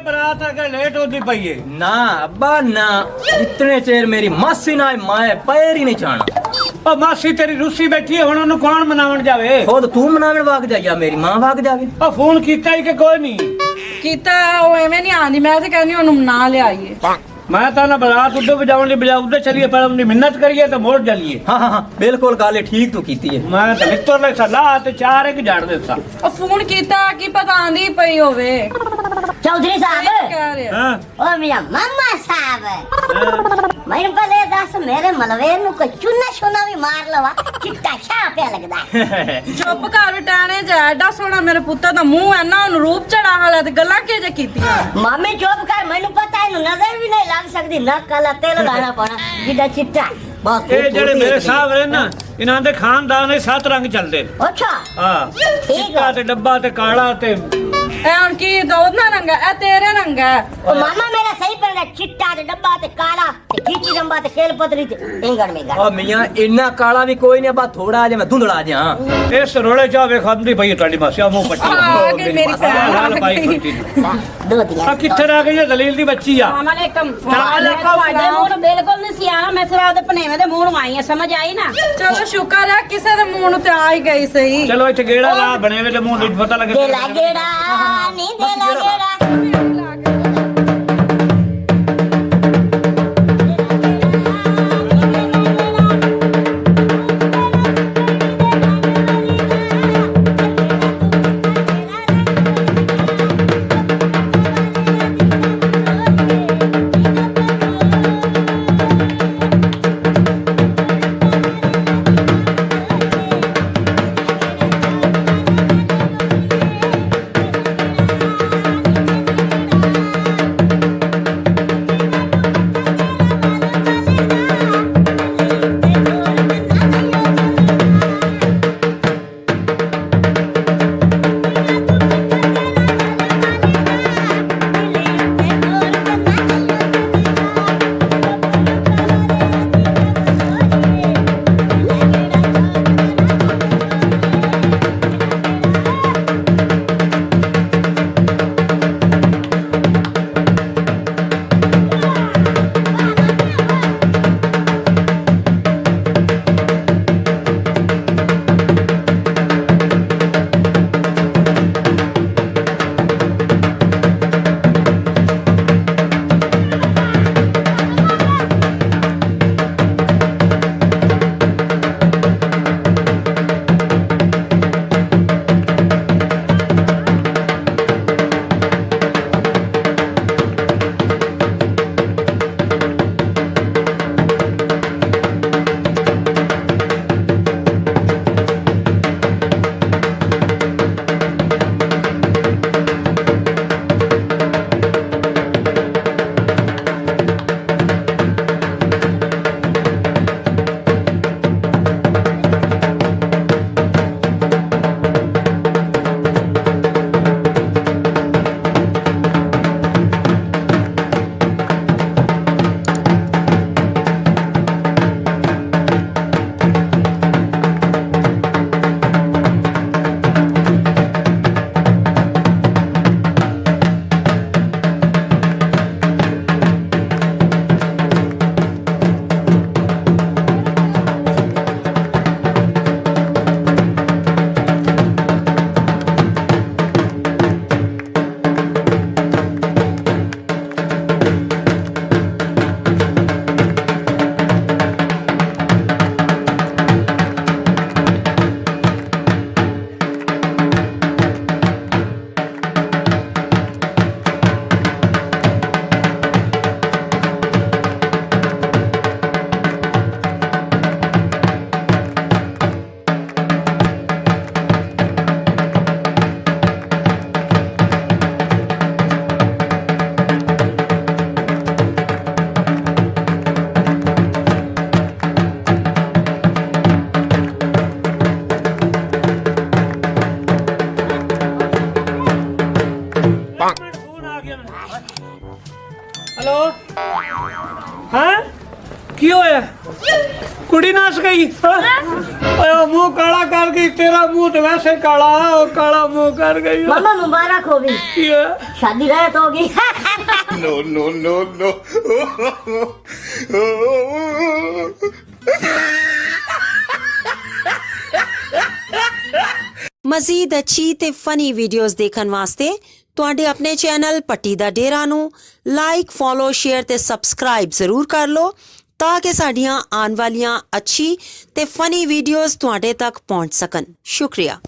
बारात अगर लेट होती पई है ना अब्बा ना, जितने चेर मेरी मासी ना माए पैर ही नहीं छाना। ओ मासी तेरी रूसी बैठी है, हुण ओनू कौन मनावन जावे? खुद तू मनावन भाग जा या मेरी मां भाग जावे? ओ फोन कीता ही कि कोई नहीं ਕੀਤਾ ਉਹ ਐਵੇਂ ਨਹੀਂ ਆਂਦੀ ਮੈਂ ਤੇ ਕਹਿੰਦੀ ਉਹਨੂੰ ਮਨਾ ਲਿਆਈਏ मैं तो ना बारात उधर बजावन ली बजा उधर चलिए पर अपनी मिन्नत करिए तो मोड़ चलिए। हाँ हाँ हाँ बिल्कुल गल ठीक तू कीती है। मैं तो मित्तर ले सलाह ते चार एक झाड़ देता। ਉਹ ਫੋਨ ਕੀਤਾ ਕੀ ਪਤਾ ਆਂਦੀ ਪਈ ਹੋਵੇ। चौधरी साहब ਕਹਿ ਰਿਹਾ हाँ ओ मियां मामा साहब मैं पहले दस मेरे मलवेर नु कोई चुन्ना शुन्ना भी मार लवा चिट्टा छा पे लगदा है। ਚੁੱਪ ਕਰ ਟਾਣੇ ਜਾ ਐਡਾ ਸੋਹਣਾ ਮੇਰੇ ਪੁੱਤ ਦਾ ਮੂੰਹ ਐਨਾ ਉਹਨੂੰ ਰੂਪ ਚੜਾ ਹਾਲਾ ਤੇ ਗੱਲਾਂ ਕਿਹੇ ਕੀਤੀਆਂ। मामी चुप कर मैनू पता है नजर भी नहीं लग सकती ना काला तेल लाना पड़ा जिदा चिट्टा बहुत ये जेड़े मेरे साहब है ना इन्हां दे खानदान दे 7 रंग चलदे। अच्छा हां चिट्टा ते डब्बा ते काला ते ਐ ਹੁਣ ਕੀ ਦੋਨਾ ਰੰਗਾ ਐ ਤੇਰੇ ਰੰਗਾ ओ मामा मेरा सही पड़दा चिट्टा ते डब्बा ते काला ते खींची लंबा ते केल पतली ते इंगड़ में ओ मियां इन्ना काला भी कोई नहीं, अब्बा थोड़ा जे मैं धुंधला जा। इस रोले चावे खांदी पई तोड़ी मासी मुंह पट्टी ਆ ਗਈ ਮੇਰੀ लाल पाई ਭੈਣ पट्टी दो दिया आ किथे रह गई है दलील दी बच्ची आ? वालेकुम ਤੁਹਾਡੇ ਮੂੰਹ ਨੂੰ ਬਿਲਕੁਲ ਨਹੀਂ ਸੀ ਆਣਾ ਮੈਂ ਸਿਰ ਆਪਦੇ ਭਨੇਵੇਂ ਦੇ ਮੂੰਹ ਨੂੰ ਆਈ ਆ ਸਮਝ ਆਈ ਨਾ ਚਲੋ ਸ਼ੁਕਰ ਹੈ ਕਿਸੇ ਦੇ ਮੂੰਹ ਨੂੰ ਤੇ ਆ ਹੀ ਗਈ ਸਹੀ। चलो इथे गेड़ा ला बने वे ते मुंह नहीं पता लगे दे लागेड़ा नी दे लागेड़ा ਕੀ ਹੋਇਆ ਕੁੜੀ ਨਾਸ ਗਈ ਓਏ ਉਹ ਮੂੰਹ ਕਾਲਾ ਕਰ ਗਈ ਤੇਰਾ ਮੂੰਹ ਤੇ ਵੈਸੇ ਕਾਲਾ ਉਹ ਕਾਲਾ ਮੂੰਹ ਕਰ ਗਈ मामा मुबारक होगी ਕੀ ਹੋਇਆ शादी रात होगी ਮਜ਼ੀਦ ਅੱਛੀ ਤੇ ਫਨੀ ਵੀਡੀਓਜ਼ ਦੇਖਣ ਵਾਸਤੇ ਤੁਹਾਡੇ ਆਪਣੇ ਚੈਨਲ ਪੱਟੀ ਦਾ ਡੇਰਾ ਨੂੰ ਲਾਈਕ ਫੋਲੋ ਸ਼ੇਅਰ ਤੇ ਸਬਸਕ੍ਰਾਈਬ ਜ਼ਰੂਰ ਕਰ ਲਓ ਤਾਂ ਕਿ ਸਾਡੀਆਂ ਆਉਣ ਵਾਲੀਆਂ ਅੱਛੀ ਤੇ ਫਨੀ ਵੀਡੀਓਜ਼ ਤੁਹਾਡੇ ਤੱਕ ਪਹੁੰਚ ਸਕਣ। ਸ਼ੁਕਰੀਆ।